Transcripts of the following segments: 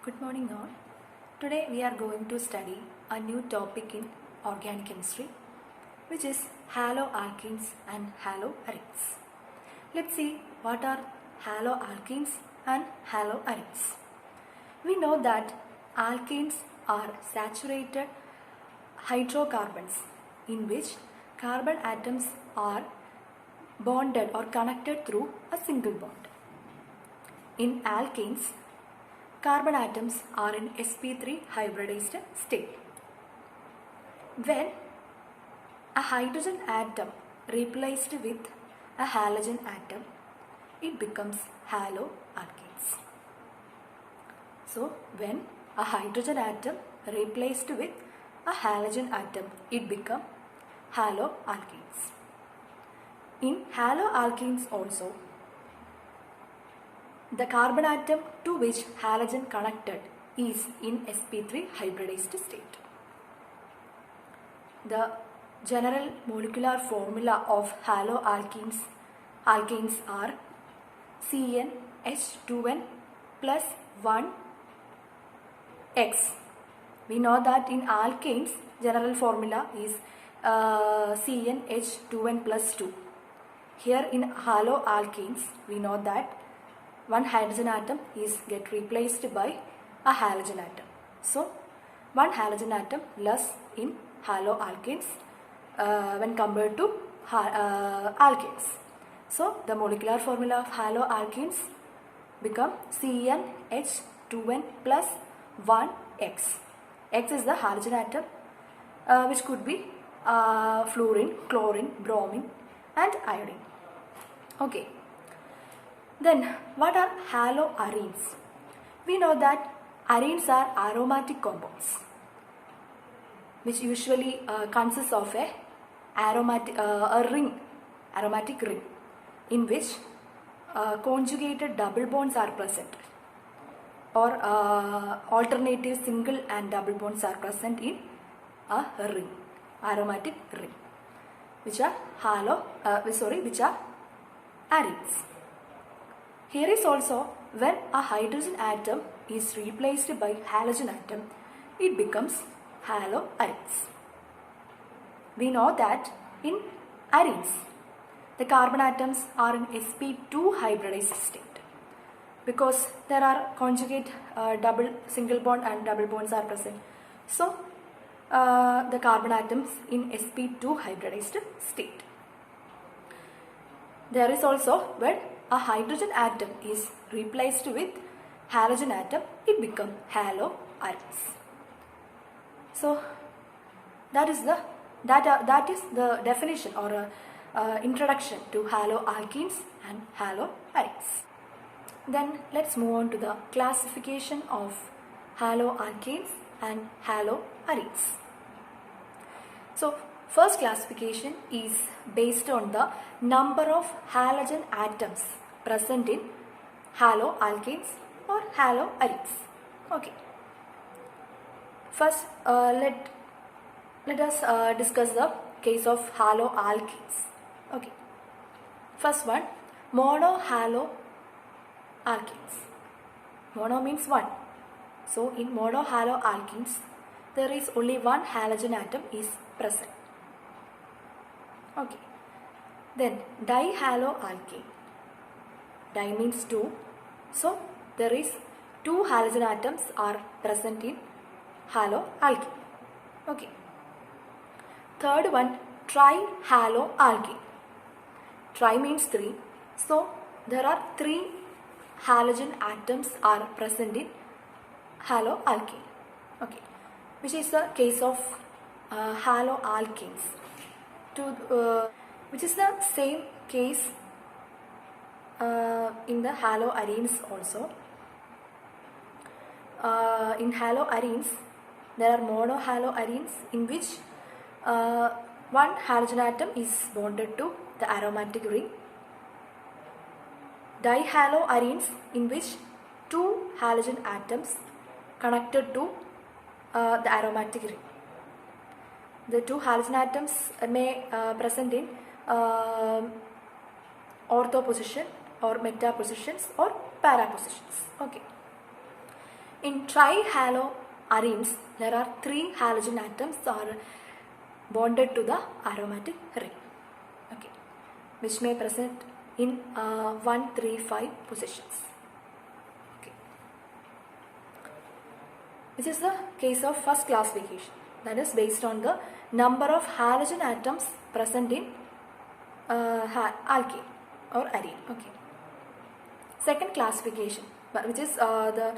Good morning all. Today we are going to study a new topic in organic chemistry, which is haloalkenes and haloarenes. Let's see what are haloalkenes and haloarenes. We know that alkenes are saturated hydrocarbons in which carbon atoms are bonded or connected through a single bond. In alkenes, carbon atoms are in sp3 hybridized state. When a hydrogen atom replaced with a halogen atom, it becomes haloalkenes. So, when a hydrogen atom replaced with a halogen atom, it becomes haloalkenes. In haloalkenes also, the carbon atom to which halogen connected is in sp3 hybridized state. The general molecular formula of haloalkenes are CnH2n plus 1x. We know that in alkanes general formula is CnH2n plus 2. Here in haloalkenes we know that one hydrogen atom is get replaced by a halogen atom. So, one halogen atom less in haloalkenes when compared to alkanes. So, the molecular formula of haloalkenes become CnH2n plus 1x. X is the halogen atom which could be fluorine, chlorine, bromine and iodine. Okay. Then, what are haloarenes? We know that arenes are aromatic compounds which usually consists of a aromatic ring in which conjugated double bonds are present, or alternative single and double bonds are present in a ring, aromatic ring, which are arenes. Here is also when a hydrogen atom is replaced by halogen atom, it becomes haloarenes. We know that in arenes, the carbon atoms are in sp2 hybridized state because there are conjugate double single bond and double bonds are present. So, the carbon atoms in sp2 hybridized state. There is also when a hydrogen atom is replaced with halogen atom, it becomes haloarenes. So, that is the definition or introduction to haloalkenes and haloarenes. Then let's move on to the classification of haloalkenes and haloarenes. So, first classification is based on the number of halogen atoms present in haloalkenes or haloarenes. Okay. First, let us discuss the case of haloalkenes. Okay. First one, monohaloalkenes. Mono means one. So, in monohaloalkenes, there is only one halogen atom is present. Okay. Then dihaloalkane. Di means two. So, there is two halogen atoms are present in haloalkane. Okay. Third one, trihaloalkane. Tri means three. So, there are three halogen atoms are present in haloalkane. Okay. Which is the case of haloalkenes. Which is the same case in the haloarenes also. In haloarenes, there are monohaloarenes in which one halogen atom is bonded to the aromatic ring. Dihaloarenes in which two halogen atoms connected to the aromatic ring. The two halogen atoms may present in ortho position or meta positions or para positions. Okay. In trihaloarenes, there are 3 halogen atoms are bonded to the aromatic ring, okay, which may present in 1, 3, 5 positions. Okay. This is the case of first classification, that is based on the number of halogen atoms present in alkane or arene. Okay. Second classification, which is the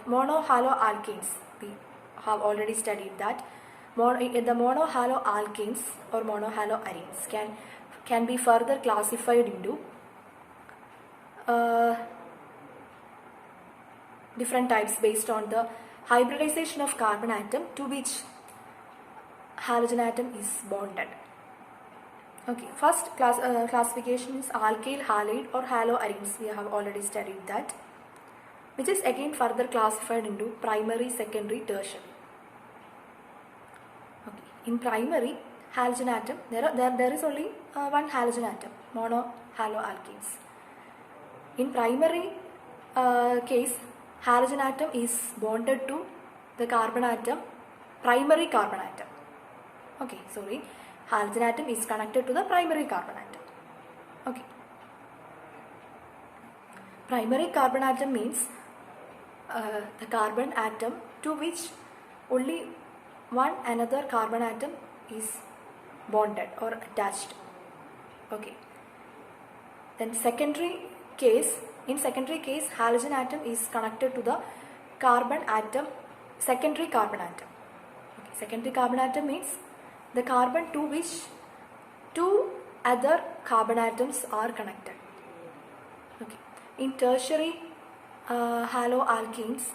monohaloalkanes. We have already studied that. The monohaloalkanes or monohaloarenes can be further classified into different types based on the hybridization of carbon atom to which halogen atom is bonded. Okay, first classification is alkyl halide or haloarenes. We have already studied that, which is again further classified into primary, secondary, tertiary. Okay. In primary halogen atom, there is only one halogen atom, monohaloalkanes. In primary case, halogen atom is bonded to the carbon atom, primary carbon atom. Okay, sorry. Halogen atom is connected to the primary carbon atom. Okay. Primary carbon atom means the carbon atom to which only one another carbon atom is bonded or attached. Okay. Then secondary case, in secondary case, halogen atom is connected to the carbon atom, secondary carbon atom. Okay. Secondary carbon atom means the carbon to which 2 other carbon atoms are connected. Okay. In tertiary haloalkenes,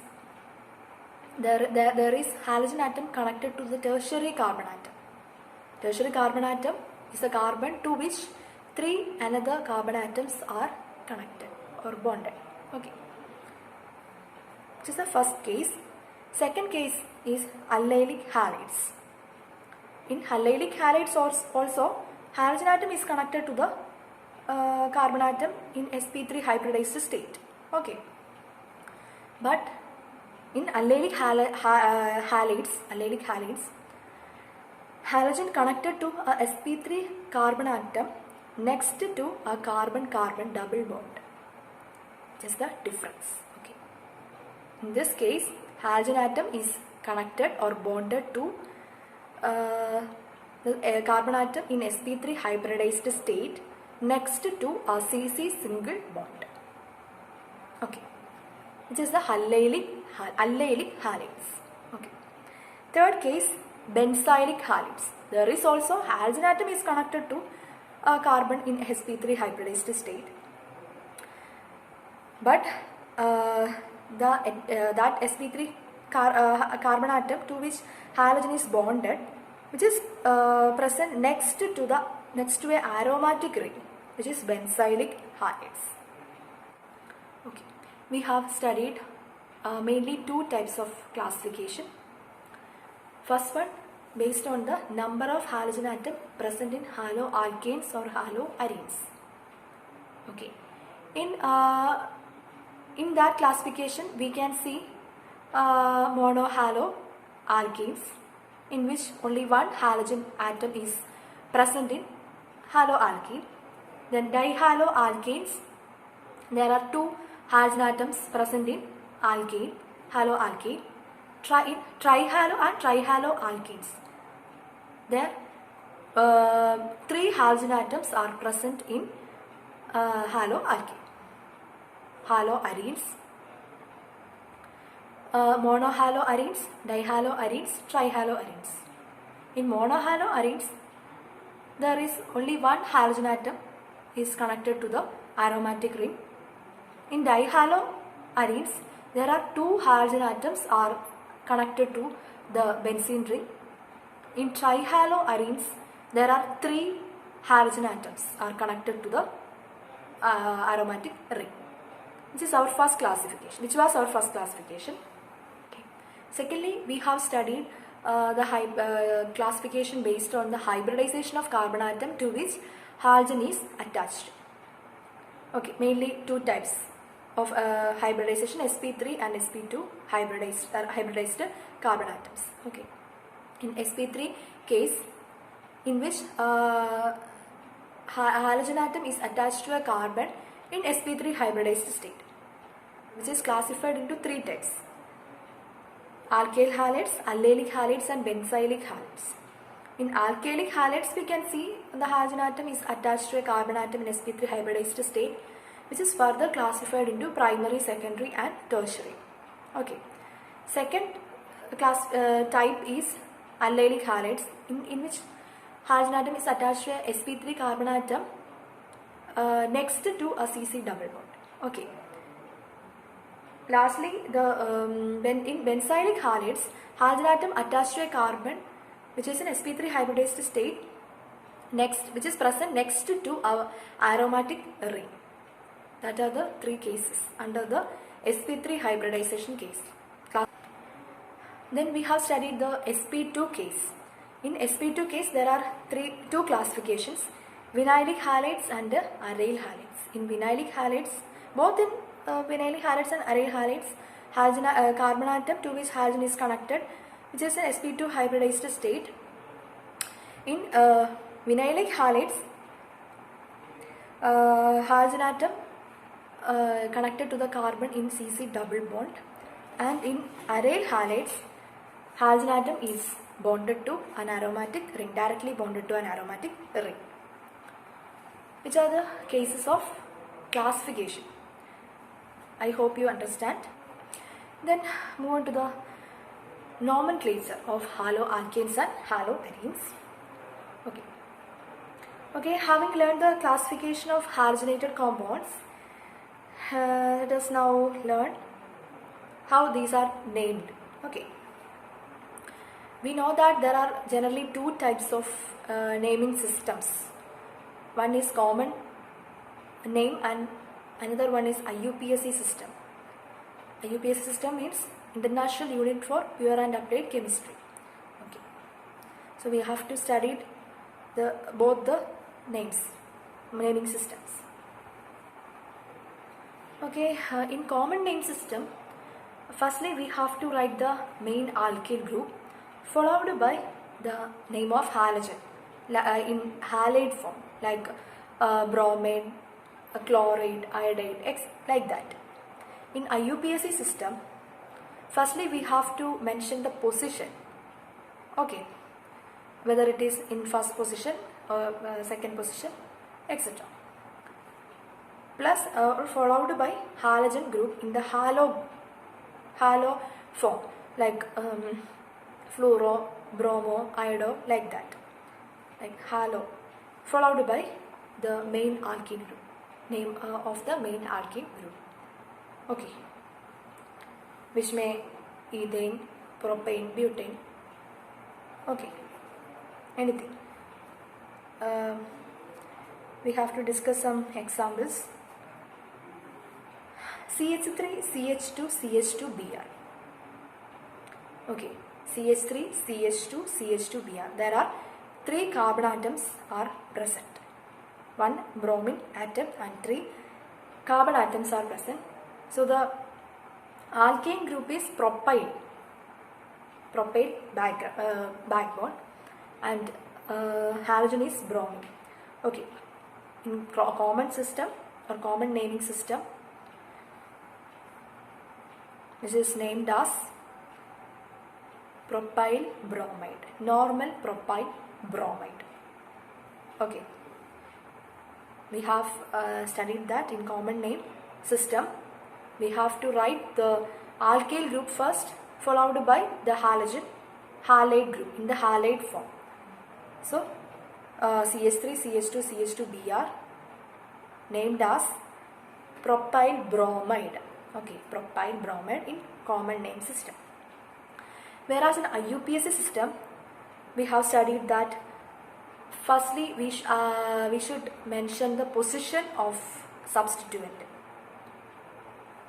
there is halogen atom connected to the tertiary carbon atom. Tertiary carbon atom is the carbon to which 3 another carbon atoms are connected or bonded. Okay. This is the first case. Second case is allylic halides. In allylic halides also, halogen atom is connected to the carbon atom in sp3 hybridized state. Okay. But in allylic halides, halogen connected to a sp3 carbon atom next to a carbon-carbon double bond. Just the difference. Okay. In this case, halogen atom is connected or bonded to the carbon atom in sp3 hybridized state next to a CC single bond. Okay. Which is the allylic halides. Okay. Third case, benzylic halides. There is also halogen atom is connected to a carbon in sp3 hybridized state, but that sp3 carbon atom to which halogen is bonded, which is present next to a aromatic ring, which is benzylic halides. Okay, we have studied mainly 2 types of classification. First one, based on the number of halogen atom present in haloalkanes or haloarenes. Okay, in that classification we can see monohaloalkanes, in which only one halogen atom is present in haloalkane. Then dihaloalkanes, there are 2 halogen atoms present in alkane, haloalkane. Trihalo and trihaloalkanes, there 3 halogen atoms are present in haloalkane. Haloarenes, monohaloarenes, dihaloarenes, trihaloarenes. In monohaloarenes, there is only one halogen atom is connected to the aromatic ring. In dihaloarenes, there are 2 halogen atoms are connected to the benzene ring. In trihaloarenes, there are 3 halogen atoms are connected to the aromatic ring. This is our first classification, which was our first classification. Okay. Secondly, we have studied the classification based on the hybridization of carbon atom to which halogen is attached. Okay, mainly 2 types. of hybridization, sp3 and sp2 hybridized carbon atoms. Okay, in sp3 case, in which halogen atom is attached to a carbon in sp3 hybridized state, which is classified into three types: alkyl halides, allylic halides and benzylic halides. In alkylic halides, we can see the halogen atom is attached to a carbon atom in sp3 hybridized state, which is further classified into primary, secondary and tertiary. Okay. Second type is allylic halides, in which halogen atom is attached to a sp3 carbon atom next to a CC double bond. Okay. Lastly, in benzylic halides, halogen atom attached to a carbon which is in sp3 hybridized state, which is present next to our aromatic ring. That are the three cases under the sp3 hybridization case. Then we have studied the sp2 case. In sp2 case, there are two classifications: vinylic halides and aryl halides. In vinylic halides, both in vinylic halides and aryl halides, carbon atom to which halogen is connected, which is an sp2 hybridized state. In vinylic halides, halogen atom connected to the carbon in CC double bond, and in aryl halides, halogen atom is bonded to an aromatic ring, directly bonded to an aromatic ring. Which are the cases of classification? I hope you understand. Then move on to the nomenclature of haloalkanes and haloarenes. Okay, having learned the classification of halogenated compounds, let us now learn how these are named. Okay, we know that there are generally two types of naming systems. One is common name and another one is IUPAC system. IUPAC system means International Unit for Pure and Applied Chemistry. Okay, so we have to study both the naming systems. Okay, in common name system, firstly we have to write the main alkyl group followed by the name of halogen in halide form, like bromide, chloride, iodide, like that. In IUPAC system, firstly we have to mention the position. Okay, whether it is in first position or second position, etc. Plus followed by halogen group in the halo form, like fluoro, bromo, iodo, like that, like halo, followed by the main alkene group, name of the main alkene group. Okay, which may ethane, propane, butane. Okay, anything. We have to discuss some examples. CH3, CH2, CH2Br. Okay, CH3, CH2, CH2Br. There are three carbon atoms are present. One bromine atom and three carbon atoms are present. So the alkane group is propyl backbone, and halogen is bromine. Okay, in common system or common naming system, this is named as propyl bromide, normal propyl bromide. Okay, we have studied that in common name system. We have to write the alkyl group first, followed by the halide group in the halide form. So CH3, CH2, CH2Br named as propyl bromide. Okay, propyl bromide in common name system. Whereas in IUPAC system, we have studied that firstly we should mention the position of substituent.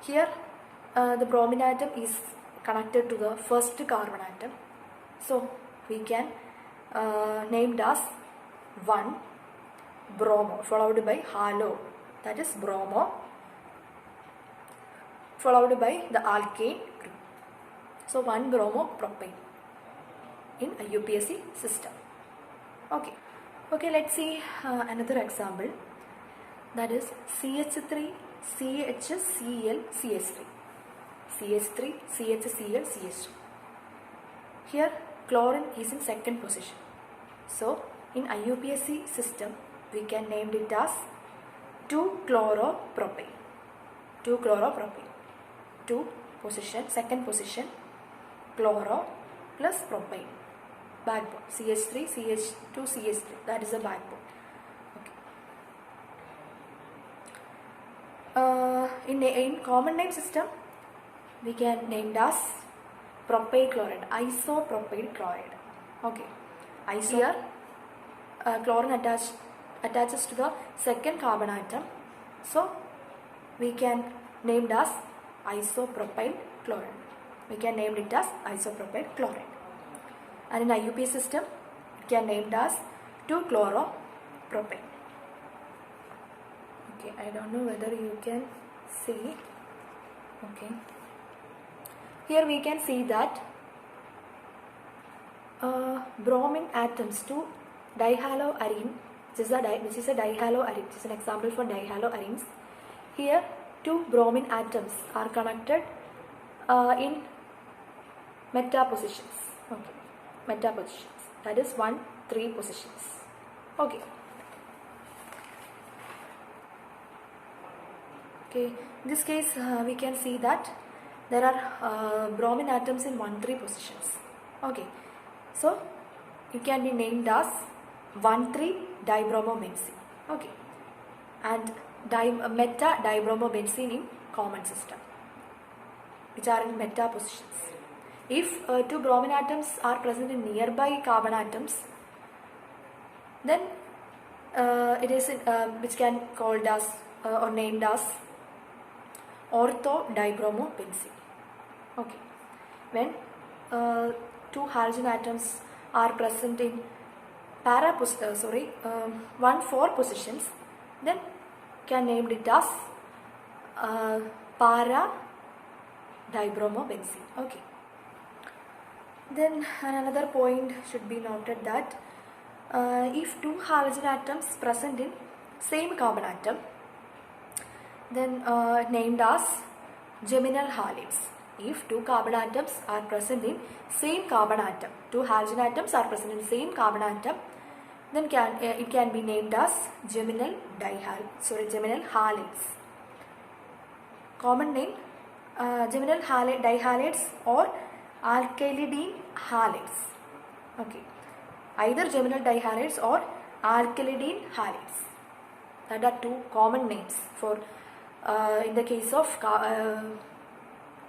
Here the bromine atom is connected to the first carbon atom, so we can named as 1 bromo followed by halo, that is bromo, followed by the alkane group. So 1-bromopropane in IUPAC system. Okay, let's see another example, that is CH3 CHCl CH3. CH3 CHCl CH3. Here chlorine is in second position. So in IUPAC system we can name it as 2-chloropropane. 2-chloropropane. 2 position, second position, chloro plus propane. Backbone. CH3, CH2, CH3. That is the backbone. Okay. In common name system, we can name it as propyl chloride, isopropyl chloride. Okay. Here, chlorine attaches to the second carbon atom. So, we can name it as isopropyl chloride. We can name it as isopropyl chloride. And in IUPAC system, it can name it as 2-chloropropane. Okay, I don't know whether you can see. Okay. Here we can see that bromine atoms to dihaloarine, which is a dihaloarine, which is an example for dihaloarenes. Here 2 bromine atoms are connected in meta positions. Okay, meta positions. That is 1-3 positions. Okay. Okay. In this case, we can see that there are bromine atoms in 1-3 positions. Okay. So it can be named as 1,3-dibromobenzene. Okay. And meta-dibromobenzene in common system, which are in meta positions. If 2 bromine atoms are present in nearby carbon atoms, then it is which can called as or named as ortho-dibromobenzene. Okay. When 2 halogen atoms are present in 1,4 positions, then can named it as para-dibromobenzene. Okay. Then another point should be noted that if 2 halogen atoms present in same carbon atom, then named as geminal halides. If 2 carbon atoms are present in same carbon atom, 2 halogen atoms are present in same carbon atom, then it can be named as geminal halides. Common name geminal dihalides or alkylidene halides. Okay, either geminal dihalides or alkylidene halides. That are 2 common names for in the case of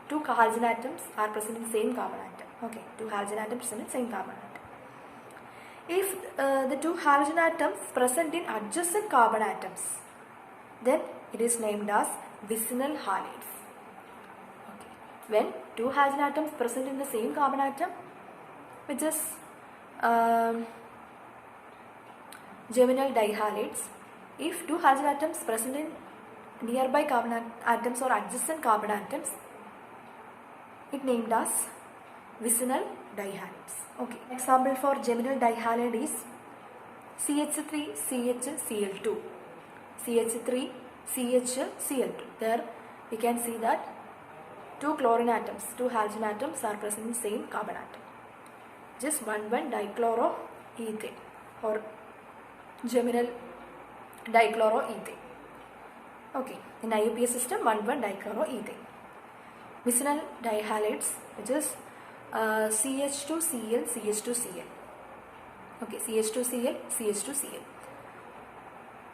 2 halogen atoms are present in same carbon atom. Okay, 2 halogen atoms present in same carbon atom. If the 2 halogen atoms present in adjacent carbon atoms, then it is named as vicinal halides. Okay. When 2 halogen atoms present in the same carbon atom, which is geminal dihalides. If 2 halogen atoms present in nearby carbon atoms or adjacent carbon atoms, it named as vicinal dihalides. Okay. Example for geminal dihalide is CH3 CHCl2. CH3 CHCl2. There we can see that 2 chlorine atoms, 2 halogen atoms are present in same carbon atom. Just 1,1-dichloroethane or geminal dichloroethane. Okay, in IUPAC system 1,1-dichloroethane. Vicinal dihalides, which is CH2Cl CH2Cl. Okay, CH2Cl CH2Cl.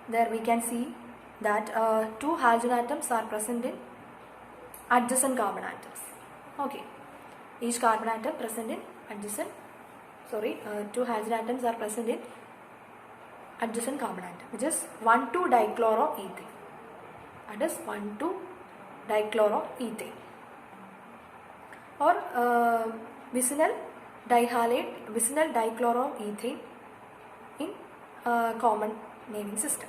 There we can see that 2 halogen atoms are present in adjacent carbon atoms. Okay, each carbon atom present in adjacent. 2 halogen atoms are present in adjacent carbon atom, which is 1,2-dichloroethane. That is 1,2-dichloroethane. Or vicinal dichloroethane in common naming system.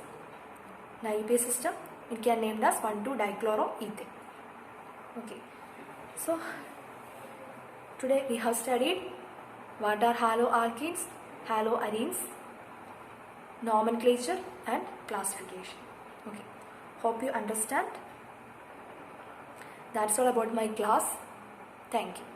In IUPAC system, it can named as 1,2-dichloroethane. Okay, so today we have studied what are haloalkenes, haloarenes, nomenclature and classification. Okay, hope you understand. That's all about my class. Thank you.